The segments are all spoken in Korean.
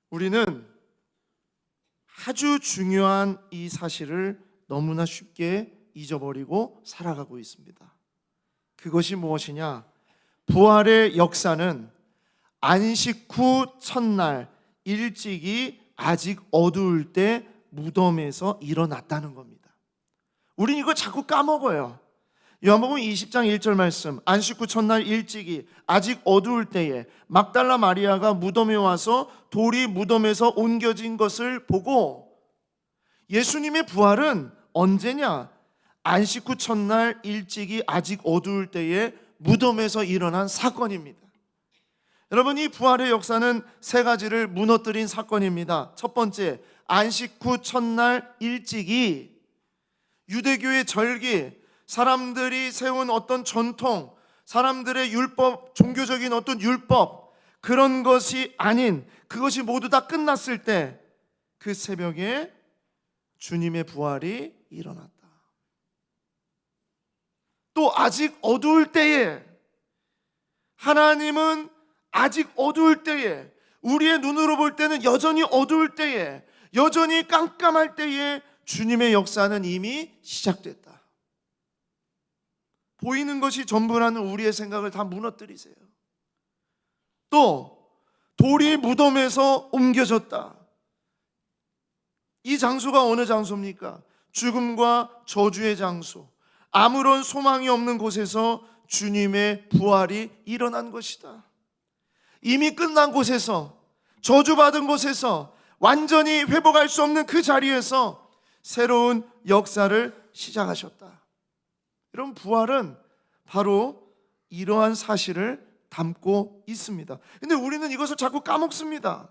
우리는 아주 중요한 이 사실을 너무나 쉽게 잊어버리고 살아가고 있습니다. 그것이 무엇이냐? 부활의 역사는 안식 후 첫날 일찍이 아직 어두울 때 무덤에서 일어났다는 겁니다. 우린 이거 자꾸 까먹어요. 요한복음 20장 1절 말씀, 안식 후 첫날 일찍이 아직 어두울 때에 막달라 마리아가 무덤에 와서 돌이 무덤에서 옮겨진 것을 보고, 예수님의 부활은 언제냐? 안식 후 첫날 일찍이 아직 어두울 때에 무덤에서 일어난 사건입니다. 여러분, 이 부활의 역사는 세 가지를 무너뜨린 사건입니다. 첫 번째, 안식 후 첫날 일찍이 유대교의 절기, 사람들이 세운 어떤 전통, 사람들의 율법, 종교적인 어떤 율법, 그런 것이 아닌, 그것이 모두 다 끝났을 때 그 새벽에 주님의 부활이 일어났다. 또 아직 어두울 때에, 하나님은 아직 어두울 때에, 우리의 눈으로 볼 때는 여전히 어두울 때에, 여전히 깜깜할 때에 주님의 역사는 이미 시작됐다. 보이는 것이 전부라는 우리의 생각을 다 무너뜨리세요. 또 돌이 무덤에서 옮겨졌다. 이 장소가 어느 장소입니까? 죽음과 저주의 장소, 아무런 소망이 없는 곳에서 주님의 부활이 일어난 것이다. 이미 끝난 곳에서, 저주받은 곳에서, 완전히 회복할 수 없는 그 자리에서 새로운 역사를 시작하셨다. 여러분, 부활은 바로 이러한 사실을 담고 있습니다. 근데 우리는 이것을 자꾸 까먹습니다.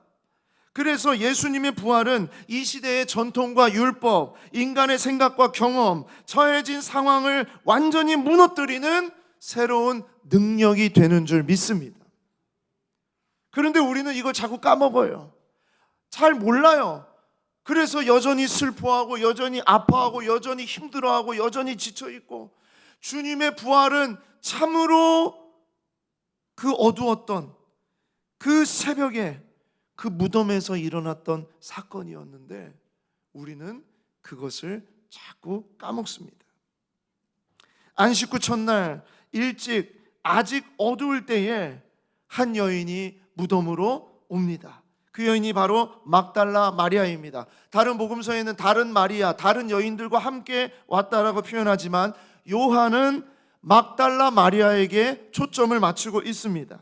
그래서 예수님의 부활은 이 시대의 전통과 율법, 인간의 생각과 경험, 처해진 상황을 완전히 무너뜨리는 새로운 능력이 되는 줄 믿습니다. 그런데 우리는 이걸 자꾸 까먹어요. 잘 몰라요. 그래서 여전히 슬퍼하고, 여전히 아파하고, 여전히 힘들어하고, 여전히 지쳐있고, 주님의 부활은 참으로 그 어두웠던 그 새벽에 그 무덤에서 일어났던 사건이었는데 우리는 그것을 자꾸 까먹습니다. 안식 후 첫날 일찍 아직 어두울 때에 한 여인이 무덤으로 옵니다. 그 여인이 바로 막달라 마리아입니다. 다른 복음서에는 다른 마리아, 다른 여인들과 함께 왔다라고 표현하지만 요한은 막달라 마리아에게 초점을 맞추고 있습니다.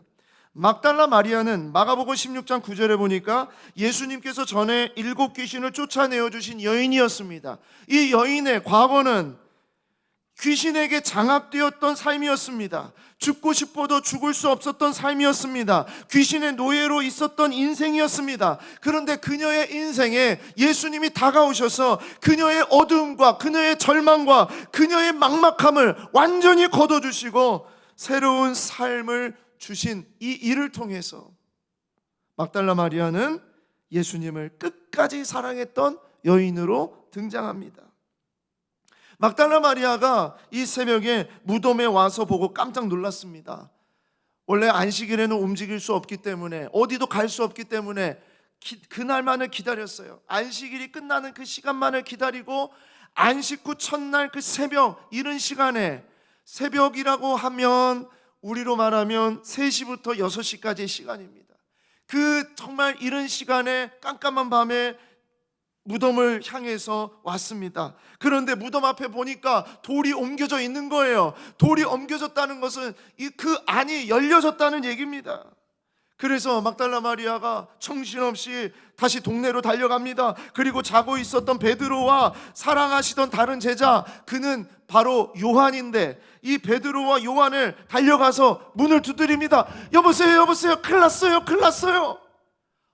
막달라 마리아는 마가복음 16장 9절에 보니까 예수님께서 전에 7 귀신을 쫓아내어 주신 여인이었습니다. 이 여인의 과거는 귀신에게 장악되었던 삶이었습니다. 죽고 싶어도 죽을 수 없었던 삶이었습니다. 귀신의 노예로 있었던 인생이었습니다. 그런데 그녀의 인생에 예수님이 다가오셔서 그녀의 어두움과 그녀의 절망과 그녀의 막막함을 완전히 걷어주시고 새로운 삶을 주신 이 일을 통해서 막달라 마리아는 예수님을 끝까지 사랑했던 여인으로 등장합니다. 막달라 마리아가 이 새벽에 무덤에 와서 보고 깜짝 놀랐습니다. 원래 안식일에는 움직일 수 없기 때문에, 어디도 갈 수 없기 때문에 그날만을 기다렸어요. 안식일이 끝나는 그 시간만을 기다리고 안식 후 첫날 그 새벽, 이른 시간에, 새벽이라고 하면 우리로 말하면 3시부터 6시까지의 시간입니다. 그 정말 이른 시간에 깜깜한 밤에 무덤을 향해서 왔습니다. 그런데 무덤 앞에 보니까 돌이 옮겨져 있는 거예요. 돌이 옮겨졌다는 것은 그 안이 열려졌다는 얘기입니다. 그래서 막달라 마리아가 정신없이 다시 동네로 달려갑니다. 그리고 자고 있었던 베드로와 사랑하시던 다른 제자, 그는 바로 요한인데 이 베드로와 요한을 달려가서 문을 두드립니다. 여보세요, 여보세요, 큰일 났어요, 큰일 났어요.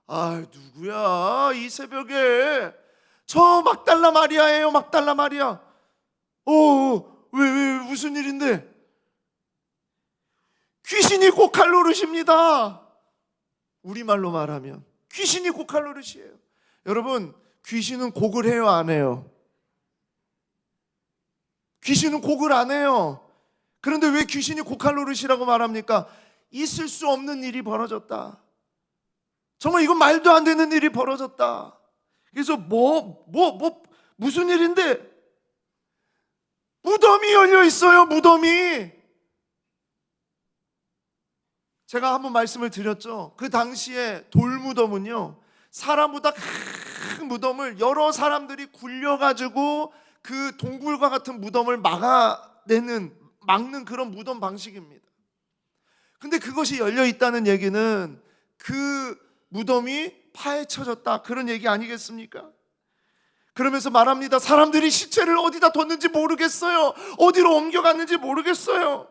아, 누구야 이 새벽에? 저 막달라 마리아예요, 막달라 마리아. 왜 무슨 일인데? 귀신이 고칼 노릇입니다. 우리말로 말하면 귀신이 고칼 노릇이에요. 여러분, 귀신은 곡을 해요, 안 해요? 귀신은 곡을 안 해요. 그런데 왜 귀신이 고칼 노릇이라고 말합니까? 있을 수 없는 일이 벌어졌다. 정말 이건 말도 안 되는 일이 벌어졌다. 그래서 무슨 일인데? 무덤이 열려 있어요. 무덤이. 제가 한번 말씀을 드렸죠. 그 당시에 돌무덤은요, 사람보다 큰 무덤을 여러 사람들이 굴려가지고 그 동굴과 같은 무덤을 막는 그런 무덤 방식입니다. 근데 그것이 열려 있다는 얘기는 그 무덤이 파헤쳐졌다, 그런 얘기 아니겠습니까? 그러면서 말합니다. 사람들이 시체를 어디다 뒀는지 모르겠어요. 어디로 옮겨갔는지 모르겠어요.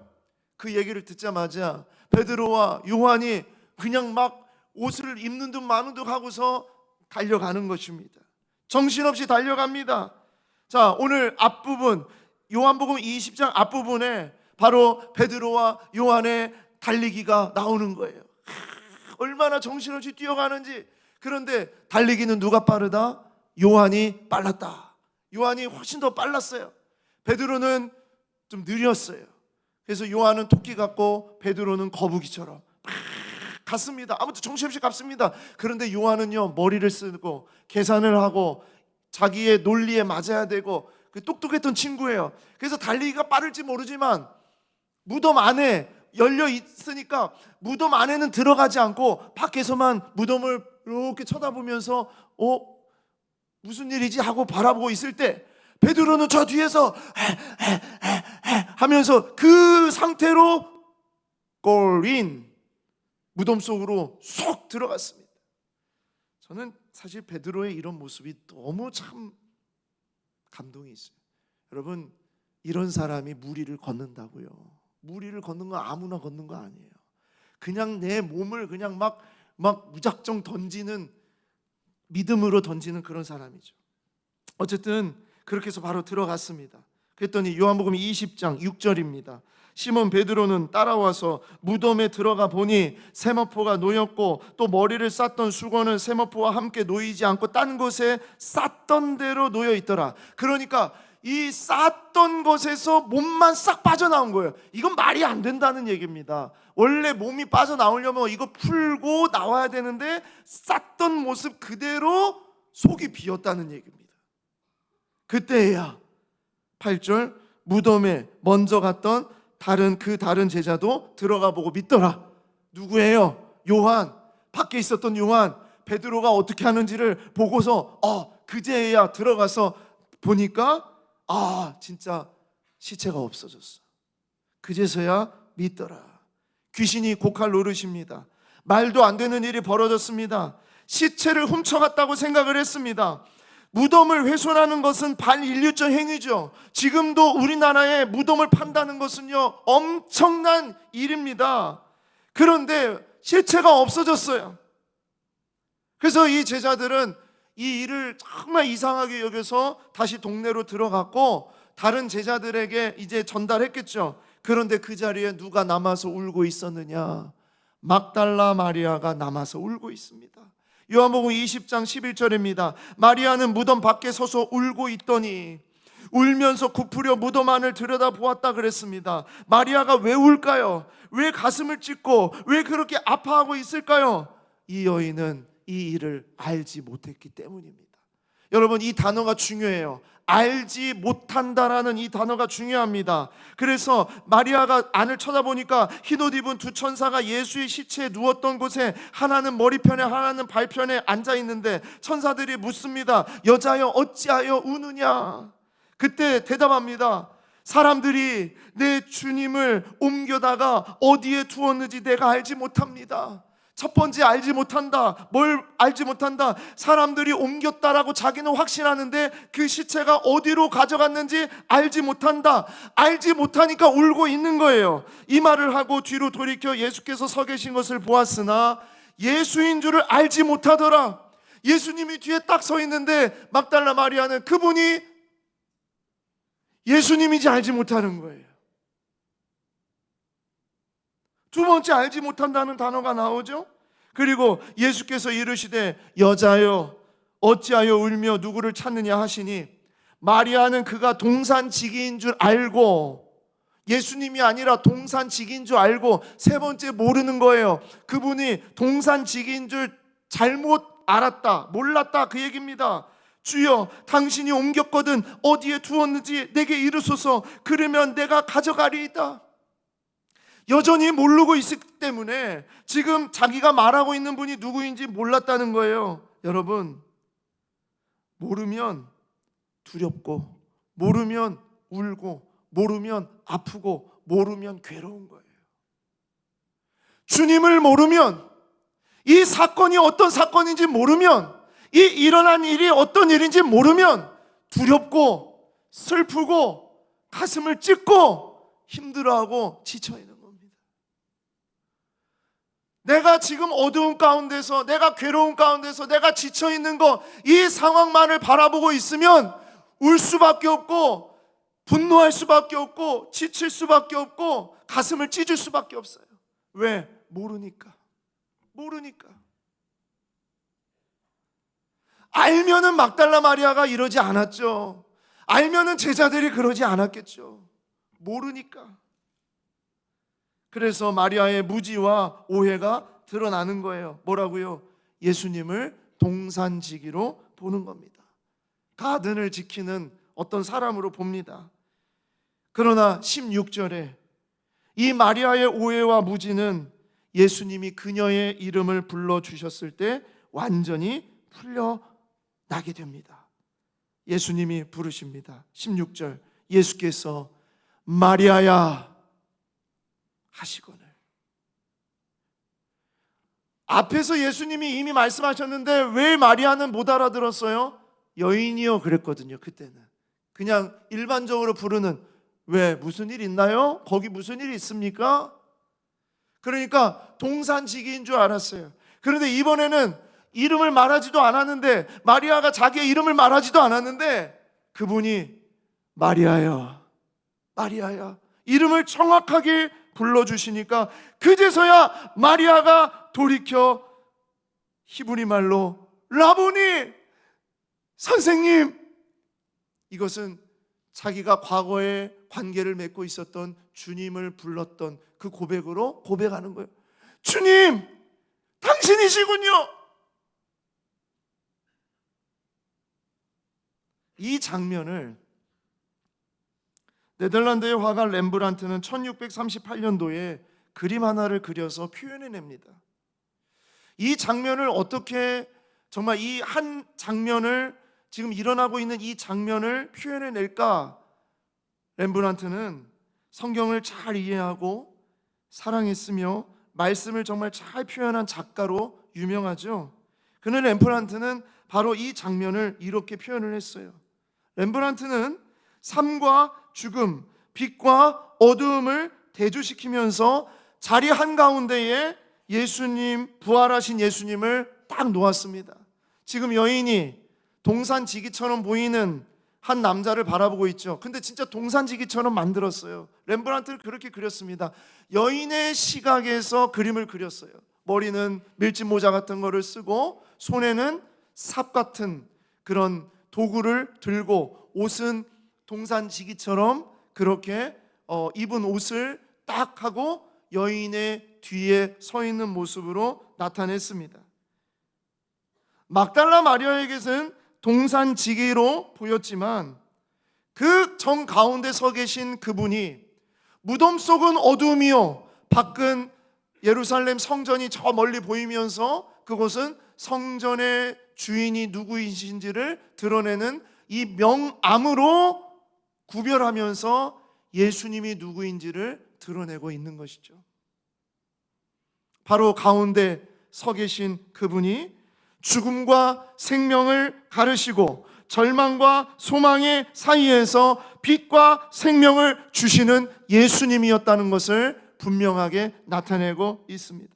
그 얘기를 듣자마자 베드로와 요한이 그냥 막 옷을 입는 듯 마는 듯 하고서 달려가는 것입니다. 정신없이 달려갑니다. 자, 오늘 앞부분, 요한복음 20장 앞부분에 바로 베드로와 요한의 달리기가 나오는 거예요. 얼마나 정신없이 뛰어가는지. 그런데 달리기는 누가 빠르다? 요한이 빨랐다. 요한이 훨씬 더 빨랐어요. 베드로는 좀 느렸어요. 그래서 요한은 토끼 같고 베드로는 거북이처럼 막 갔습니다. 아무튼 정신없이 갔습니다. 그런데 요한은요, 머리를 쓰고 계산을 하고 자기의 논리에 맞아야 되고 그 똑똑했던 친구예요. 그래서 달리기가 빠를지 모르지만 무덤 안에 열려 있으니까 무덤 안에는 들어가지 않고 밖에서만 무덤을 이렇게 쳐다보면서 무슨 일이지 하고 바라보고 있을 때 베드로는 저 뒤에서 하면서 그 상태로 골인 무덤 속으로 쏙 들어갔습니다. 저는 사실 베드로의 이런 모습이 너무 참 감동이 있어요. 여러분, 이런 사람이 무리를 걷는다고요. 무리를 걷는 건 아무나 걷는 거 아니에요. 그냥 내 몸을 그냥 막 무작정 던지는, 믿음으로 던지는 그런 사람이죠. 어쨌든 그렇게 해서 바로 들어갔습니다. 그랬더니 요한복음 20장 6절입니다. 시몬 베드로는 따라와서 무덤에 들어가 보니 세마포가 놓였고 또 머리를 쌌던 수건은 세마포와 함께 놓이지 않고 딴 곳에 쌌던 대로 놓여 있더라. 그러니까 이 쌌던 것에서 몸만 싹 빠져나온 거예요. 이건 말이 안 된다는 얘기입니다. 원래 몸이 빠져나오려면 이거 풀고 나와야 되는데 쌌던 모습 그대로 속이 비었다는 얘기입니다. 그때야 8절 무덤에 먼저 갔던 다른 제자도 들어가 보고 믿더라. 누구예요? 요한. 밖에 있었던 요한. 베드로가 어떻게 하는지를 보고서 그제야 들어가서 보니까 진짜 시체가 없어졌어. 그제서야 믿더라. 귀신이 고칼 노릇입니다. 말도 안 되는 일이 벌어졌습니다. 시체를 훔쳐갔다고 생각을 했습니다. 무덤을 훼손하는 것은 반인류적 행위죠. 지금도 우리나라에 무덤을 판다는 것은요, 엄청난 일입니다. 그런데 시체가 없어졌어요. 그래서 이 제자들은 이 일을 정말 이상하게 여겨서 다시 동네로 들어갔고 다른 제자들에게 이제 전달했겠죠. 그런데 그 자리에 누가 남아서 울고 있었느냐? 막달라 마리아가 남아서 울고 있습니다. 요한복음 20장 11절입니다. 마리아는 무덤 밖에 서서 울고 있더니 울면서 굽으려 무덤 안을 들여다보았다 그랬습니다. 마리아가 왜 울까요? 왜 가슴을 찢고 왜 그렇게 아파하고 있을까요? 이 여인은 이 일을 알지 못했기 때문입니다. 여러분, 이 단어가 중요해요. 알지 못한다라는 이 단어가 중요합니다. 그래서 마리아가 안을 쳐다보니까 흰옷 입은 두 천사가 예수의 시체에 누웠던 곳에 하나는 머리편에 하나는 발편에 앉아 있는데 천사들이 묻습니다. 여자여 어찌하여 우느냐? 그때 대답합니다. 사람들이 내 주님을 옮겨다가 어디에 두었는지 내가 알지 못합니다. 첫 번째 알지 못한다. 뭘 알지 못한다? 사람들이 옮겼다라고 자기는 확신하는데 그 시체가 어디로 가져갔는지 알지 못한다. 알지 못하니까 울고 있는 거예요. 이 말을 하고 뒤로 돌이켜 예수께서 서 계신 것을 보았으나 예수인 줄을 알지 못하더라. 예수님이 뒤에 딱 서 있는데 막달라 마리아는 그분이 예수님인지 알지 못하는 거예요. 두 번째 알지 못한다는 단어가 나오죠. 그리고 예수께서 이르시되 여자여 어찌하여 울며 누구를 찾느냐 하시니 마리아는 그가 동산지기인 줄 알고, 예수님이 아니라 동산지기인 줄 알고 세 번째 모르는 거예요. 그분이 동산지기인 줄 잘못 알았다, 몰랐다, 그 얘기입니다. 주여, 당신이 옮겼거든 어디에 두었는지 내게 이르소서. 그러면 내가 가져가리이다. 여전히 모르고 있기 때문에 지금 자기가 말하고 있는 분이 누구인지 몰랐다는 거예요. 여러분, 모르면 두렵고, 모르면 울고, 모르면 아프고, 모르면 괴로운 거예요. 주님을 모르면, 이 사건이 어떤 사건인지 모르면, 이 일어난 일이 어떤 일인지 모르면 두렵고 슬프고 가슴을 찢고 힘들어하고 지쳐있는 겁니다. 내가 지금 어두운 가운데서, 내가 괴로운 가운데서, 내가 지쳐있는 것, 이 상황만을 바라보고 있으면 울 수밖에 없고 분노할 수밖에 없고 지칠 수밖에 없고 가슴을 찢을 수밖에 없어요. 왜? 모르니까. 알면은 막달라 마리아가 이러지 않았죠. 알면은 제자들이 그러지 않았겠죠. 모르니까. 그래서 마리아의 무지와 오해가 드러나는 거예요. 뭐라고요? 예수님을 동산지기로 보는 겁니다. 가든을 지키는 어떤 사람으로 봅니다. 그러나 16절에 이 마리아의 오해와 무지는 예수님이 그녀의 이름을 불러주셨을 때 완전히 풀려나게 됩니다. 예수님이 부르십니다. 16절, 예수께서 마리아야 하시거늘. 앞에서 예수님이 이미 말씀하셨는데 왜 마리아는 못 알아들었어요? 여인이요 그랬거든요. 그때는 그냥 일반적으로 부르는, 왜 무슨 일 있나요? 거기 무슨 일 있습니까? 그러니까 동산지기인 줄 알았어요. 그런데 이번에는 이름을 말하지도 않았는데, 마리아가 자기의 이름을 말하지도 않았는데 그분이 마리아야, 마리아야 이름을 정확하게 불러주시니까 그제서야 마리아가 돌이켜 히브리 말로 라보니, 선생님, 이것은 자기가 과거에 관계를 맺고 있었던 주님을 불렀던 그 고백으로 고백하는 거예요. 주님, 당신이시군요. 이 장면을 네덜란드의 화가 렘브란트는 1638년도에 그림 하나를 그려서 표현해냅니다. 이 장면을 어떻게, 정말 이 한 장면을, 지금 일어나고 있는 이 장면을 표현해낼까? 렘브란트는 성경을 잘 이해하고 사랑했으며 말씀을 정말 잘 표현한 작가로 유명하죠. 그는 렘브란트는 바로 이 장면을 이렇게 표현을 했어요. 렘브란트는 삶과 죽음, 빛과 어두움을 대조시키면서 자리 한가운데에 예수님, 부활하신 예수님을 딱 놓았습니다. 지금 여인이 동산지기처럼 보이는 한 남자를 바라보고 있죠. 근데 진짜 동산지기처럼 만들었어요. 렘브란트를 그렇게 그렸습니다. 여인의 시각에서 그림을 그렸어요. 머리는 밀짚 모자 같은 거를 쓰고 손에는 삽 같은 그런 도구를 들고, 옷은 동산지기처럼 그렇게 입은 옷을 딱 하고 여인의 뒤에 서 있는 모습으로 나타냈습니다. 막달라 마리아에게는 동산지기로 보였지만 그 정 가운데 서 계신 그분이 무덤 속은 어두움이요 밖은 예루살렘 성전이 저 멀리 보이면서 그곳은 성전의 주인이 누구이신지를 드러내는 이 명암으로 구별하면서 예수님이 누구인지를 드러내고 있는 것이죠. 바로 가운데 서 계신 그분이 죽음과 생명을 가르시고 절망과 소망의 사이에서 빛과 생명을 주시는 예수님이었다는 것을 분명하게 나타내고 있습니다.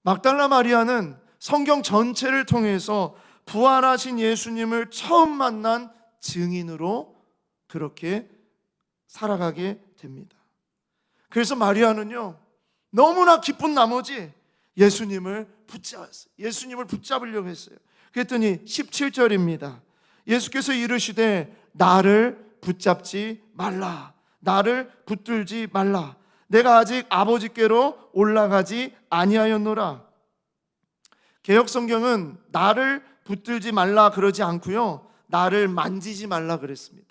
막달라 마리아는 성경 전체를 통해서 부활하신 예수님을 처음 만난 증인으로 그렇게 살아가게 됩니다. 그래서 마리아는요, 너무나 기쁜 나머지 예수님을 붙잡았어요. 예수님을 붙잡으려고 했어요. 그랬더니 17절입니다. 예수께서 이르시되 나를 붙잡지 말라, 나를 붙들지 말라, 내가 아직 아버지께로 올라가지 아니하였노라. 개역 성경은 나를 붙들지 말라 그러지 않고요, 나를 만지지 말라 그랬습니다.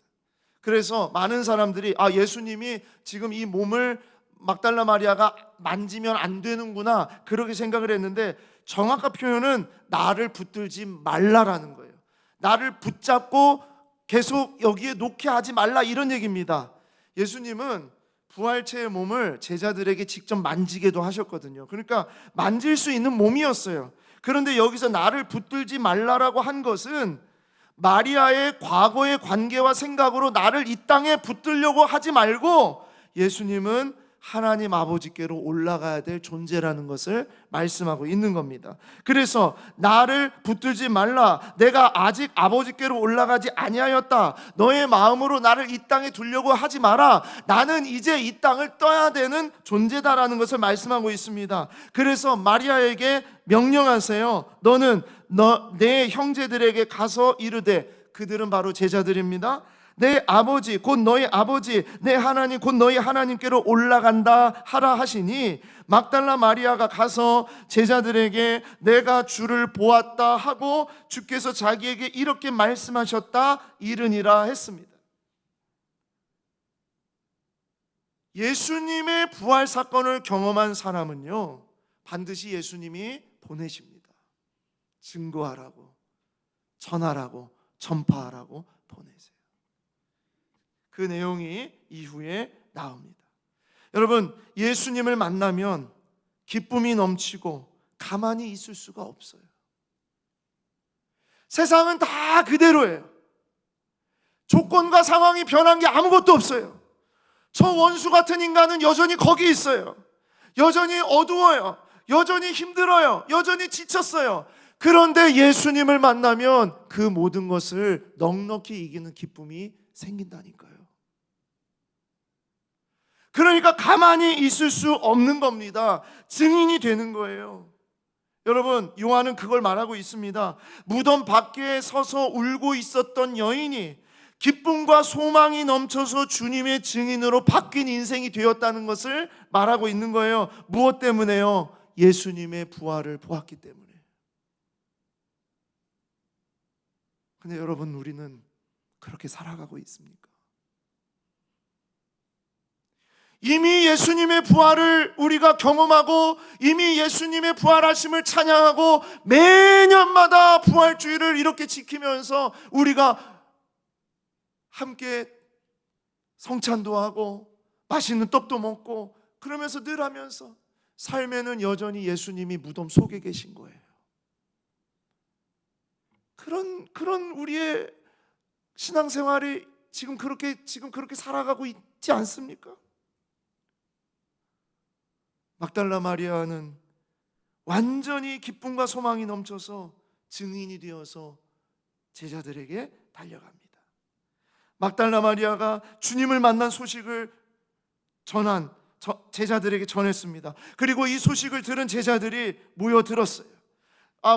그래서 많은 사람들이 예수님이 지금 이 몸을 막달라 마리아가 만지면 안 되는구나 그렇게 생각을 했는데, 정확한 표현은 나를 붙들지 말라라는 거예요. 나를 붙잡고 계속 여기에 놓게 하지 말라, 이런 얘기입니다. 예수님은 부활체의 몸을 제자들에게 직접 만지게도 하셨거든요. 그러니까 만질 수 있는 몸이었어요. 그런데 여기서 나를 붙들지 말라라고 한 것은 마리아의 과거의 관계와 생각으로 나를 이 땅에 붙들려고 하지 말고 예수님은 하나님 아버지께로 올라가야 될 존재라는 것을 말씀하고 있는 겁니다. 그래서 나를 붙들지 말라, 내가 아직 아버지께로 올라가지 아니하였다, 너의 마음으로 나를 이 땅에 두려고 하지 마라, 나는 이제 이 땅을 떠야 되는 존재다라는 것을 말씀하고 있습니다. 그래서 마리아에게 명령하세요. 너는 내 형제들에게 가서 이르되, 그들은 바로 제자들입니다. 내 아버지 곧 너희 아버지, 내 하나님 곧 너희 하나님께로 올라간다 하라 하시니, 막달라 마리아가 가서 제자들에게 내가 주를 보았다 하고 주께서 자기에게 이렇게 말씀하셨다 이르니라 했습니다. 예수님의 부활 사건을 경험한 사람은요, 반드시 예수님이 보내십니다. 증거하라고, 전하라고, 전파하라고 보내세요. 그 내용이 이후에 나옵니다. 여러분, 예수님을 만나면 기쁨이 넘치고 가만히 있을 수가 없어요. 세상은 다 그대로예요. 조건과 상황이 변한 게 아무것도 없어요. 저 원수 같은 인간은 여전히 거기 있어요. 여전히 어두워요. 여전히 힘들어요. 여전히 지쳤어요. 그런데 예수님을 만나면 그 모든 것을 넉넉히 이기는 기쁨이 생긴다니까요. 그러니까 가만히 있을 수 없는 겁니다. 증인이 되는 거예요. 여러분, 요한은 그걸 말하고 있습니다. 무덤 밖에 서서 울고 있었던 여인이 기쁨과 소망이 넘쳐서 주님의 증인으로 바뀐 인생이 되었다는 것을 말하고 있는 거예요. 무엇 때문에요? 예수님의 부활을 보았기 때문에. 근데 여러분, 우리는 그렇게 살아가고 있습니까? 이미 예수님의 부활을 우리가 경험하고 이미 예수님의 부활하심을 찬양하고 매년마다 부활주의를 이렇게 지키면서 우리가 함께 성찬도 하고 맛있는 떡도 먹고 그러면서 늘 하면서 삶에는 여전히 예수님이 무덤 속에 계신 거예요. 그런 우리의 신앙생활이 지금 그렇게 살아가고 있지 않습니까? 막달라 마리아는 완전히 기쁨과 소망이 넘쳐서 증인이 되어서 제자들에게 달려갑니다. 막달라 마리아가 주님을 만난 소식을 제자들에게 전했습니다. 그리고 이 소식을 들은 제자들이 모여들었어요.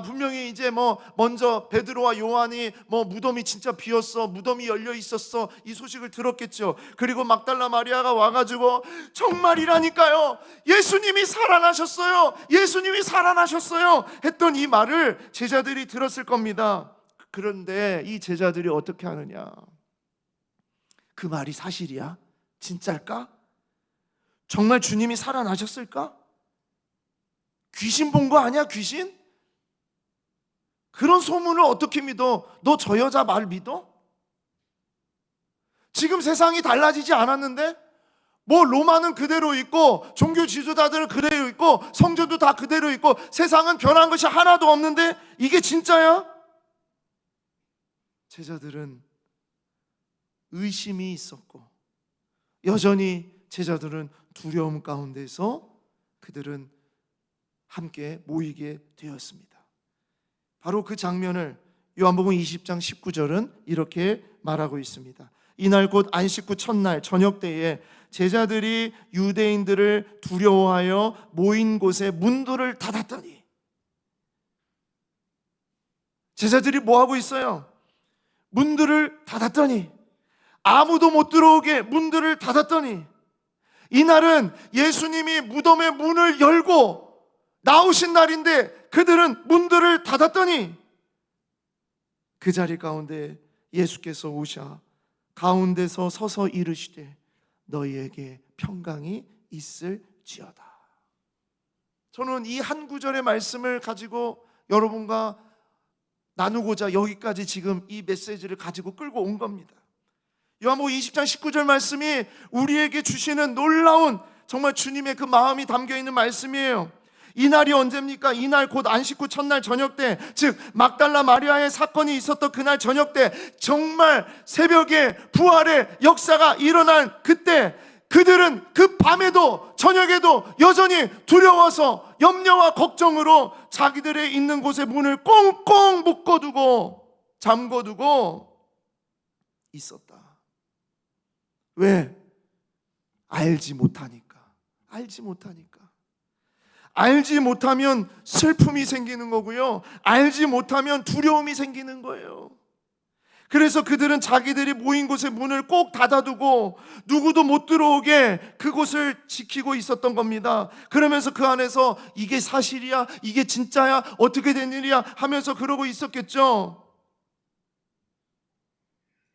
분명히 이제 먼저 베드로와 요한이 무덤이 진짜 비었어, 무덤이 열려 있었어, 이 소식을 들었겠죠. 그리고 막달라 마리아가 와가지고 정말이라니까요, 예수님이 살아나셨어요, 예수님이 살아나셨어요 했던 이 말을 제자들이 들었을 겁니다. 그런데 이 제자들이 어떻게 하느냐, 그 말이 사실이야? 진짜일까? 정말 주님이 살아나셨을까? 귀신 본 거 아니야, 귀신? 그런 소문을 어떻게 믿어? 너 저 여자 말 믿어? 지금 세상이 달라지지 않았는데? 로마는 그대로 있고 종교 지도자들은 그대로 있고 성전도 다 그대로 있고 세상은 변한 것이 하나도 없는데 이게 진짜야? 제자들은 의심이 있었고 여전히 제자들은 두려움 가운데서 그들은 함께 모이게 되었습니다. 바로 그 장면을 요한복음 20장 19절은 이렇게 말하고 있습니다. 이날 곧 안식 후 첫날 저녁 때에 제자들이 유대인들을 두려워하여 모인 곳에 문들을 닫았더니, 제자들이 뭐하고 있어요? 문들을 닫았더니, 아무도 못 들어오게 문들을 닫았더니, 이날은 예수님이 무덤의 문을 열고 나오신 날인데 그들은 문들을 닫았더니 그 자리 가운데 예수께서 오셔 가운데서 서서 이르시되 너희에게 평강이 있을지어다. 저는 이 한 구절의 말씀을 가지고 여러분과 나누고자 여기까지 지금 이 메시지를 가지고 끌고 온 겁니다. 요한복음 20장 19절 말씀이 우리에게 주시는 놀라운 정말 주님의 그 마음이 담겨있는 말씀이에요. 이 날이 언제입니까? 이날 곧 안식 후 첫날 저녁 때, 즉 막달라 마리아의 사건이 있었던 그날 저녁 때, 정말 새벽에 부활의 역사가 일어난 그때 그들은 그 밤에도 저녁에도 여전히 두려워서 염려와 걱정으로 자기들의 있는 곳에 문을 꽁꽁 묶어두고 잠궈두고 있었다. 왜? 알지 못하니까. 알지 못하면 슬픔이 생기는 거고요, 알지 못하면 두려움이 생기는 거예요. 그래서 그들은 자기들이 모인 곳에 문을 꼭 닫아두고 누구도 못 들어오게 그곳을 지키고 있었던 겁니다. 그러면서 그 안에서 이게 사실이야? 이게 진짜야? 어떻게 된 일이야? 하면서 그러고 있었겠죠.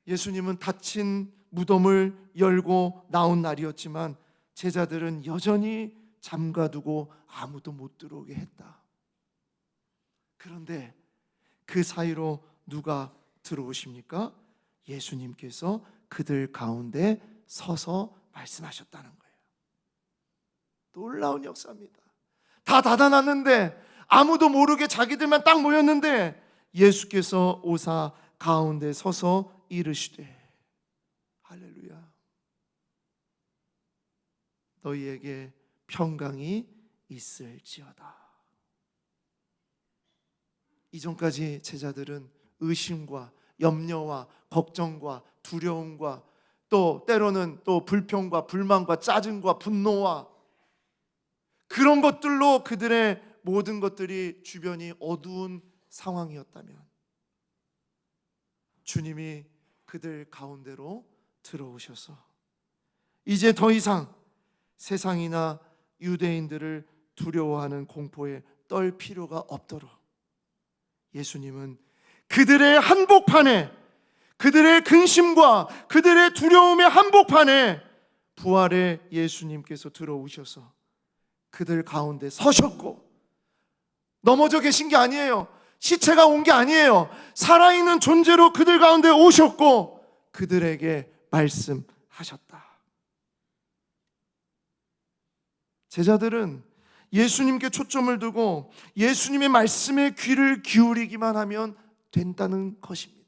예수님은 닫힌 무덤을 열고 나온 날이었지만 제자들은 여전히 잠가두고 아무도 못 들어오게 했다. 그런데 그 사이로 누가 들어오십니까? 예수님께서 그들 가운데 서서 말씀하셨다는 거예요. 놀라운 역사입니다. 다 닫아놨는데 아무도 모르게 자기들만 딱 모였는데 예수께서 오사 가운데 서서 이르시되 할렐루야 너희에게 평강이 있을지어다. 이전까지 제자들은 의심과 염려와 걱정과 두려움과 또 때로는 또 불평과 불만과 짜증과 분노와 그런 것들로 그들의 모든 것들이 주변이 어두운 상황이었다면 주님이 그들 가운데로 들어오셔서 이제 더 이상 세상이나 유대인들을 두려워하는 공포에 떨 필요가 없도록 예수님은 그들의 한복판에, 그들의 근심과 그들의 두려움의 한복판에 부활의 예수님께서 들어오셔서 그들 가운데 서셨고, 넘어져 계신 게 아니에요. 시체가 온 게 아니에요. 살아있는 존재로 그들 가운데 오셨고 그들에게 말씀하셨다. 제자들은 예수님께 초점을 두고 예수님의 말씀에 귀를 기울이기만 하면 된다는 것입니다.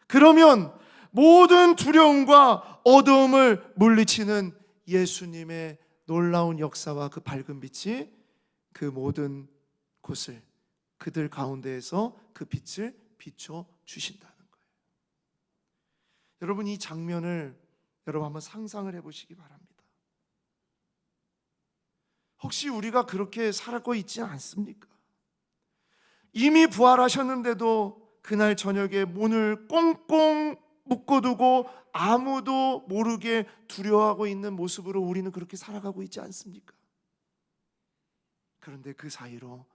그러면 모든 두려움과 어두움을 물리치는 예수님의 놀라운 역사와 그 밝은 빛이 그 모든 곳을 그들 가운데에서 그 빛을 비춰 주신다는 거예요. 여러분, 이 장면을 여러분 한번 상상을 해보시기 바랍니다. 혹시 우리가 그렇게 살고 있지 않습니까? 이미 부활하셨는데도 그날 저녁에 문을 꽁꽁 묶어두고 아무도 모르게 두려워하고 있는 모습으로 우리는 그렇게 살아가고 있지 않습니까? 그런데 그 사이로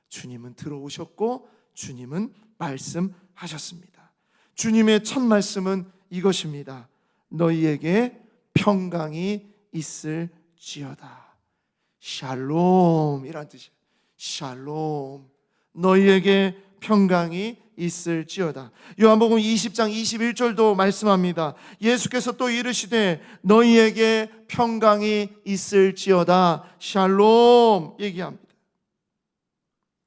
주님은 들어오셨고 주님은 말씀하셨습니다. 주님의 첫 말씀은 이것입니다. 너희에게 평강이 있을지어다. 샬롬이란 뜻이에요. 샬롬. 너희에게 평강이 있을지어다. 요한복음 20장 21절도 말씀합니다. 예수께서 또 이르시되 너희에게 평강이 있을지어다. 샬롬 얘기합니다.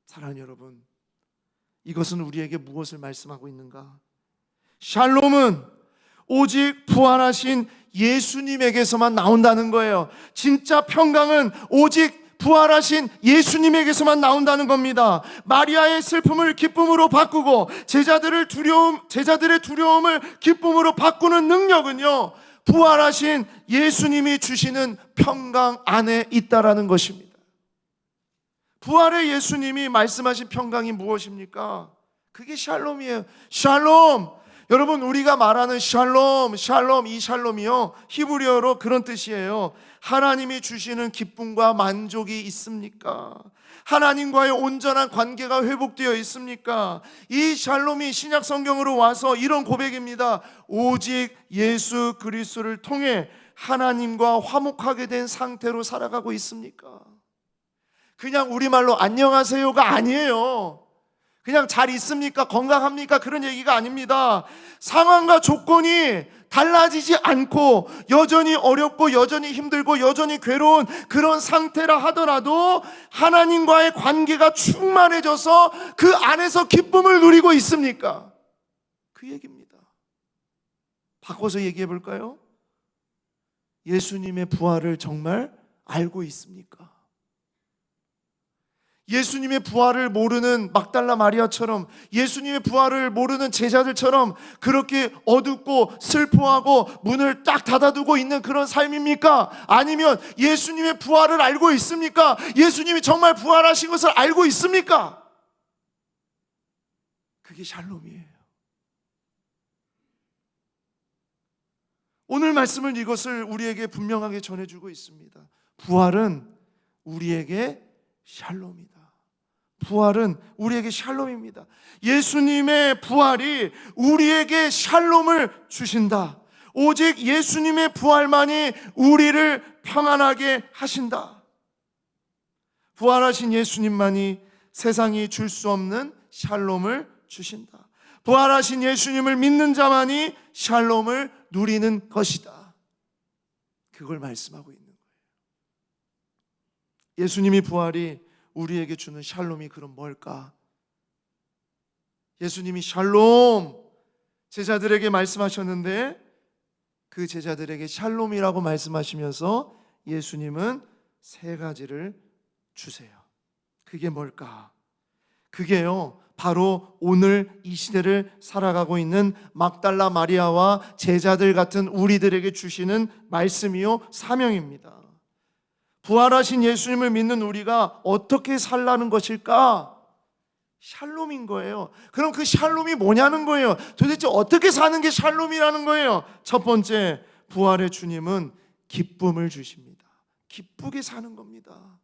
사랑하는 여러분, 이것은 우리에게 무엇을 말씀하고 있는가? 샬롬은 오직 부활하신 예수님에게서만 나온다는 거예요. 진짜 평강은 오직 부활하신 예수님에게서만 나온다는 겁니다. 마리아의 슬픔을 기쁨으로 바꾸고 제자들의 두려움을 기쁨으로 바꾸는 능력은요, 부활하신 예수님이 주시는 평강 안에 있다라는 것입니다. 부활의 예수님이 말씀하신 평강이 무엇입니까? 그게 샬롬이에요. 샬롬. 여러분, 우리가 말하는 샬롬, 샬롬, 이 샬롬이요, 히브리어로 그런 뜻이에요. 하나님이 주시는 기쁨과 만족이 있습니까? 하나님과의 온전한 관계가 회복되어 있습니까? 이 샬롬이 신약 성경으로 와서 이런 고백입니다. 오직 예수 그리스도를 통해 하나님과 화목하게 된 상태로 살아가고 있습니까? 그냥 우리말로 안녕하세요가 아니에요. 그냥 잘 있습니까? 건강합니까? 그런 얘기가 아닙니다. 상황과 조건이 달라지지 않고 여전히 어렵고 여전히 힘들고 여전히 괴로운 그런 상태라 하더라도 하나님과의 관계가 충만해져서 그 안에서 기쁨을 누리고 있습니까? 그 얘기입니다. 바꿔서 얘기해 볼까요? 예수님의 부활을 정말 알고 있습니까? 예수님의 부활을 모르는 막달라 마리아처럼, 예수님의 부활을 모르는 제자들처럼 그렇게 어둡고 슬퍼하고 문을 딱 닫아두고 있는 그런 삶입니까? 아니면 예수님의 부활을 알고 있습니까? 예수님이 정말 부활하신 것을 알고 있습니까? 그게 샬롬이에요. 오늘 말씀은 이것을 우리에게 분명하게 전해주고 있습니다. 부활은 우리에게 샬롬이다. 부활은 우리에게 샬롬입니다. 예수님의 부활이 우리에게 샬롬을 주신다. 오직 예수님의 부활만이 우리를 평안하게 하신다. 부활하신 예수님만이 세상이 줄 수 없는 샬롬을 주신다. 부활하신 예수님을 믿는 자만이 샬롬을 누리는 것이다. 그걸 말씀하고 있는 거예요. 예수님이 부활이 우리에게 주는 샬롬이 그럼 뭘까? 예수님이 샬롬 제자들에게 말씀하셨는데 그 제자들에게 샬롬이라고 말씀하시면서 예수님은 세 가지를 주세요. 그게 뭘까? 그게요, 바로 오늘 이 시대를 살아가고 있는 막달라 마리아와 제자들 같은 우리들에게 주시는 말씀이요, 사명입니다. 부활하신 예수님을 믿는 우리가 어떻게 살라는 것일까? 샬롬인 거예요. 그럼 그 샬롬이 뭐냐는 거예요. 도대체 어떻게 사는 게 샬롬이라는 거예요. 첫 번째, 부활의 주님은 기쁨을 주십니다. 기쁘게 사는 겁니다.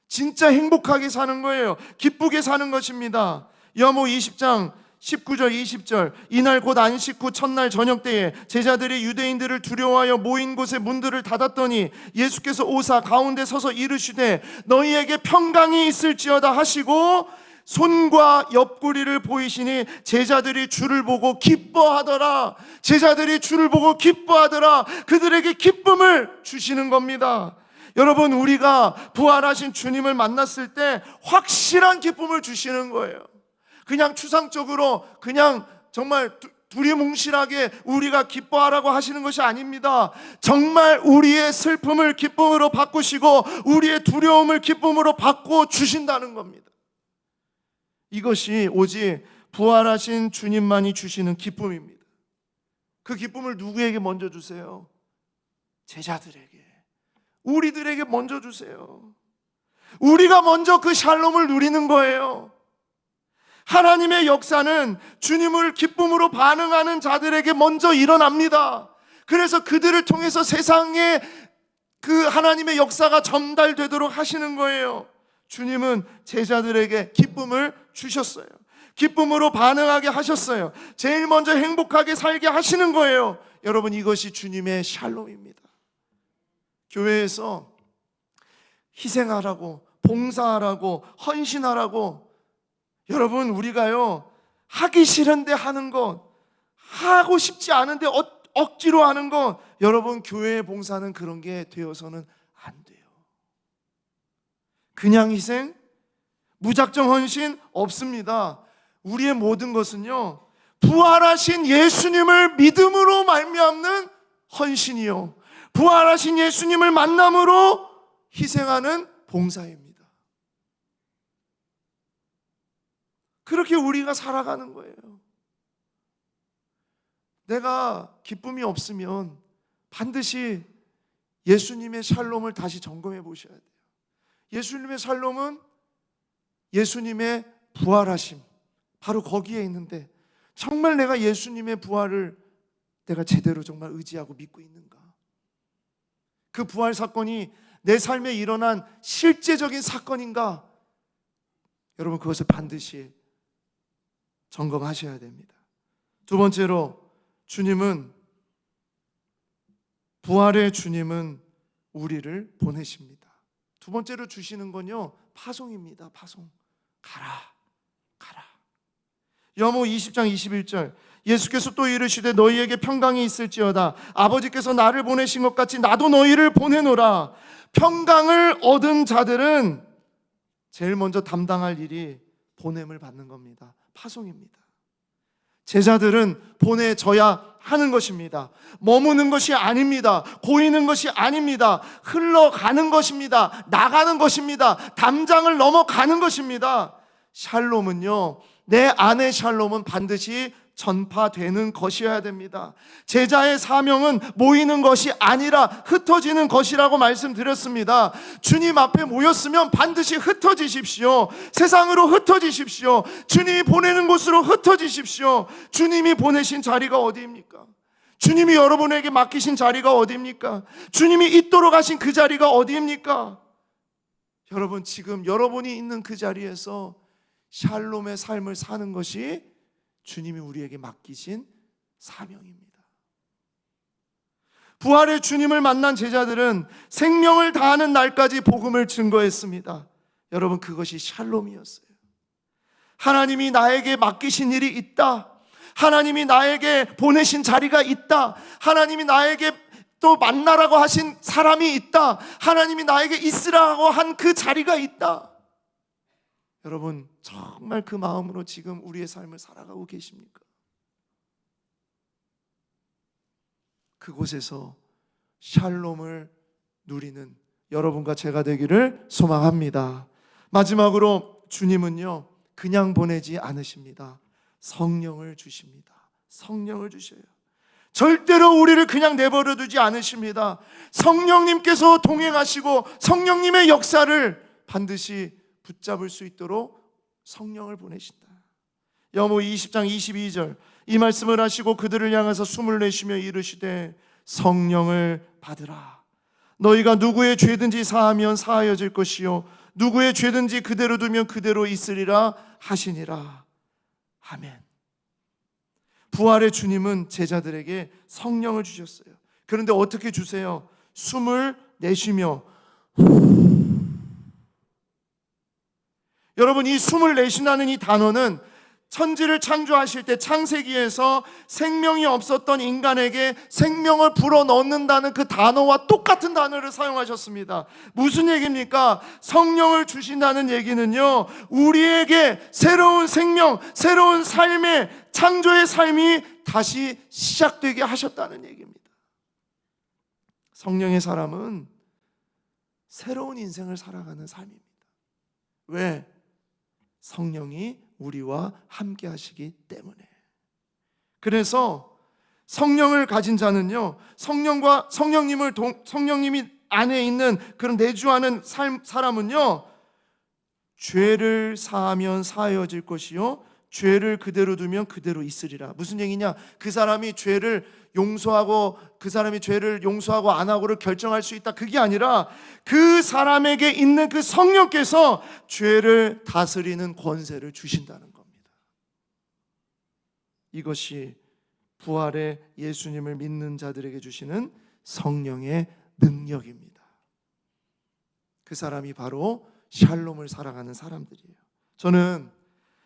진짜 행복하게 사는 거예요. 기쁘게 사는 것입니다. 여모 20장 19절 20절 이날 곧 안식 후 첫날 저녁 때에 제자들이 유대인들을 두려워하여 모인 곳에 문들을 닫았더니 예수께서 오사 가운데 서서 이르시되 너희에게 평강이 있을지어다 하시고 손과 옆구리를 보이시니 제자들이 주를 보고 기뻐하더라. 제자들이 주를 보고 기뻐하더라. 그들에게 기쁨을 주시는 겁니다. 여러분, 우리가 부활하신 주님을 만났을 때 확실한 기쁨을 주시는 거예요. 그냥 추상적으로 그냥 정말 두리뭉실하게 우리가 기뻐하라고 하시는 것이 아닙니다. 정말 우리의 슬픔을 기쁨으로 바꾸시고 우리의 두려움을 기쁨으로 바꿔 주신다는 겁니다. 이것이 오직 부활하신 주님만이 주시는 기쁨입니다. 그 기쁨을 누구에게 먼저 주세요? 제자들에게, 우리들에게 먼저 주세요. 우리가 먼저 그 샬롬을 누리는 거예요. 하나님의 역사는 주님을 기쁨으로 반응하는 자들에게 먼저 일어납니다. 그래서 그들을 통해서 세상에 그 하나님의 역사가 전달되도록 하시는 거예요. 주님은 제자들에게 기쁨을 주셨어요. 기쁨으로 반응하게 하셨어요. 제일 먼저 행복하게 살게 하시는 거예요. 여러분, 이것이 주님의 샬롬입니다. 교회에서 희생하라고, 봉사하라고, 헌신하라고, 여러분, 우리가요 하기 싫은데 하는 것, 하고 싶지 않은데 억지로 하는 것, 여러분, 교회의 봉사는 그런 게 되어서는 안 돼요. 그냥 희생, 무작정 헌신 없습니다. 우리의 모든 것은요 부활하신 예수님을 믿음으로 말미암는 헌신이요, 부활하신 예수님을 만남으로 희생하는 봉사입니다. 그렇게 우리가 살아가는 거예요. 내가 기쁨이 없으면 반드시 예수님의 샬롬을 다시 점검해 보셔야 돼요. 예수님의 샬롬은 예수님의 부활하심, 바로 거기에 있는데, 정말 내가 예수님의 부활을 내가 제대로 정말 의지하고 믿고 있는가? 그 부활 사건이 내 삶에 일어난 실제적인 사건인가? 여러분, 그것을 반드시 점검하셔야 됩니다. 두 번째로, 부활의 주님은 우리를 보내십니다. 두 번째로 주시는 건요, 파송입니다. 파송. 가라. 여모 20장 21절, 예수께서 또 이르시되 너희에게 평강이 있을지어다. 아버지께서 나를 보내신 것 같이 나도 너희를 보내노라. 평강을 얻은 자들은 제일 먼저 담당할 일이 보냄을 받는 겁니다. 파송입니다. 제자들은 보내져야 하는 것입니다. 머무는 것이 아닙니다. 고이는 것이 아닙니다. 흘러가는 것입니다. 나가는 것입니다. 담장을 넘어가는 것입니다. 샬롬은요, 내 안의 샬롬은 반드시 전파되는 것이어야 됩니다. 제자의 사명은 모이는 것이 아니라 흩어지는 것이라고 말씀드렸습니다. 주님 앞에 모였으면 반드시 흩어지십시오. 세상으로 흩어지십시오. 주님이 보내는 곳으로 흩어지십시오. 주님이 보내신 자리가 어디입니까? 주님이 여러분에게 맡기신 자리가 어디입니까? 주님이 있도록 하신 그 자리가 어디입니까? 여러분, 지금 여러분이 있는 그 자리에서 샬롬의 삶을 사는 것이 주님이 우리에게 맡기신 사명입니다. 부활의 주님을 만난 제자들은 생명을 다하는 날까지 복음을 증거했습니다. 여러분, 그것이 샬롬이었어요. 하나님이 나에게 맡기신 일이 있다. 하나님이 나에게 보내신 자리가 있다. 하나님이 나에게 또 만나라고 하신 사람이 있다. 하나님이 나에게 있으라고 한 그 자리가 있다. 여러분, 정말 그 마음으로 지금 우리의 삶을 살아가고 계십니까? 그곳에서 샬롬을 누리는 여러분과 제가 되기를 소망합니다. 마지막으로, 주님은요, 그냥 보내지 않으십니다. 성령을 주십니다. 성령을 주셔요. 절대로 우리를 그냥 내버려 두지 않으십니다. 성령님께서 동행하시고 성령님의 역사를 반드시 붙잡을 수 있도록 성령을 보내신다. 여모 20장 22절, 이 말씀을 하시고 그들을 향해서 숨을 내쉬며 이르시되 성령을 받으라. 너희가 누구의 죄든지 사하면 사하여질 것이요 누구의 죄든지 그대로 두면 그대로 있으리라 하시니라. 아멘. 부활의 주님은 제자들에게 성령을 주셨어요. 그런데 어떻게 주세요? 숨을 내쉬며. 여러분, 이 숨을 내쉰다는 이 단어는 천지를 창조하실 때 창세기에서 생명이 없었던 인간에게 생명을 불어넣는다는 그 단어와 똑같은 단어를 사용하셨습니다. 무슨 얘기입니까? 성령을 주신다는 얘기는요, 우리에게 새로운 생명, 새로운 삶의 창조의 삶이 다시 시작되게 하셨다는 얘기입니다. 성령의 사람은 새로운 인생을 살아가는 삶입니다. 왜? 성령이 우리와 함께 하시기 때문에. 그래서 성령을 가진 자는요, 성령님이 안에 있는 그런 내주하는 사람은요, 죄를 사하면 사하여질 것이요 죄를 그대로 두면 그대로 있으리라. 무슨 얘기냐? 그 사람이 죄를 용서하고 안 하고를 결정할 수 있다, 그게 아니라 그 사람에게 있는 그 성령께서 죄를 다스리는 권세를 주신다는 겁니다. 이것이 부활의 예수님을 믿는 자들에게 주시는 성령의 능력입니다. 그 사람이 바로 샬롬을 살아가는 사람들이에요. 저는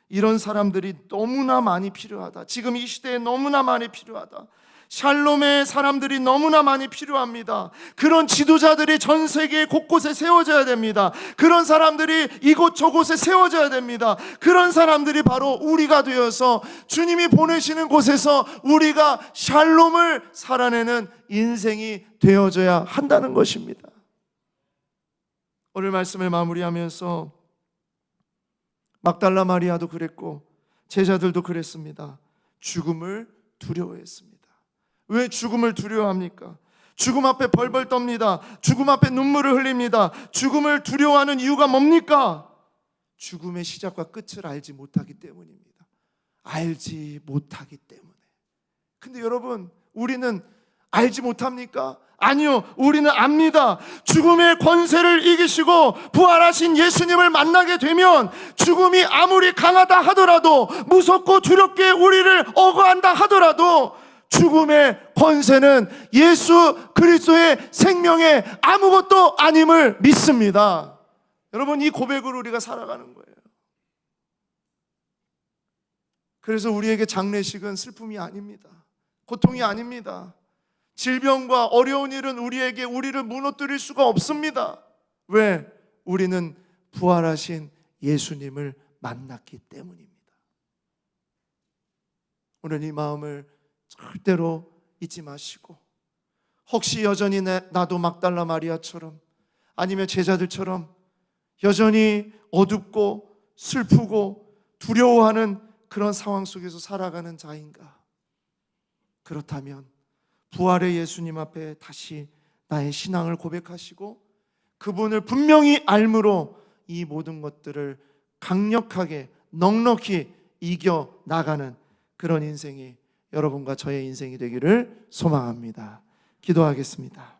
이런 사람들이 너무나 많이 필요하다. 지금 이 시대에 너무나 많이 필요하다. 샬롬의 사람들이 너무나 많이 필요합니다. 그런 지도자들이 전 세계 곳곳에 세워져야 됩니다. 그런 사람들이 이곳 저곳에 세워져야 됩니다. 그런 사람들이 바로 우리가 되어서 주님이 보내시는 곳에서 우리가 샬롬을 살아내는 인생이 되어져야 한다는 것입니다. 오늘 말씀을 마무리하면서 막달라 마리아도 그랬고 제자들도 그랬습니다. 죽음을 두려워했습니다. 왜 죽음을 두려워합니까? 죽음 앞에 벌벌 떱니다. 죽음 앞에 눈물을 흘립니다. 죽음을 두려워하는 이유가 뭡니까? 죽음의 시작과 끝을 알지 못하기 때문입니다. 알지 못하기 때문에. 근데 여러분, 우리는 알지 못합니까? 아니요, 우리는 압니다. 죽음의 권세를 이기시고 부활하신 예수님을 만나게 되면 죽음이 아무리 강하다 하더라도, 무섭고 두렵게 우리를 억어한다 하더라도 죽음의 권세는 예수 그리스도의 생명의 아무것도 아님을 믿습니다. 여러분, 이 고백으로 우리가 살아가는 거예요. 그래서 우리에게 장례식은 슬픔이 아닙니다. 고통이 아닙니다. 질병과 어려운 일은 우리를 무너뜨릴 수가 없습니다. 왜? 우리는 부활하신 예수님을 만났기 때문입니다. 오늘 이 마음을 절대로 잊지 마시고, 혹시 여전히 나도 막달라 마리아처럼, 아니면 제자들처럼 여전히 어둡고 슬프고 두려워하는 그런 상황 속에서 살아가는 자인가? 그렇다면 부활의 예수님 앞에 다시 나의 신앙을 고백하시고 그분을 분명히 알므로 이 모든 것들을 강력하게 넉넉히 이겨 나가는 그런 인생이 여러분과 저의 인생이 되기를 소망합니다. 기도하겠습니다.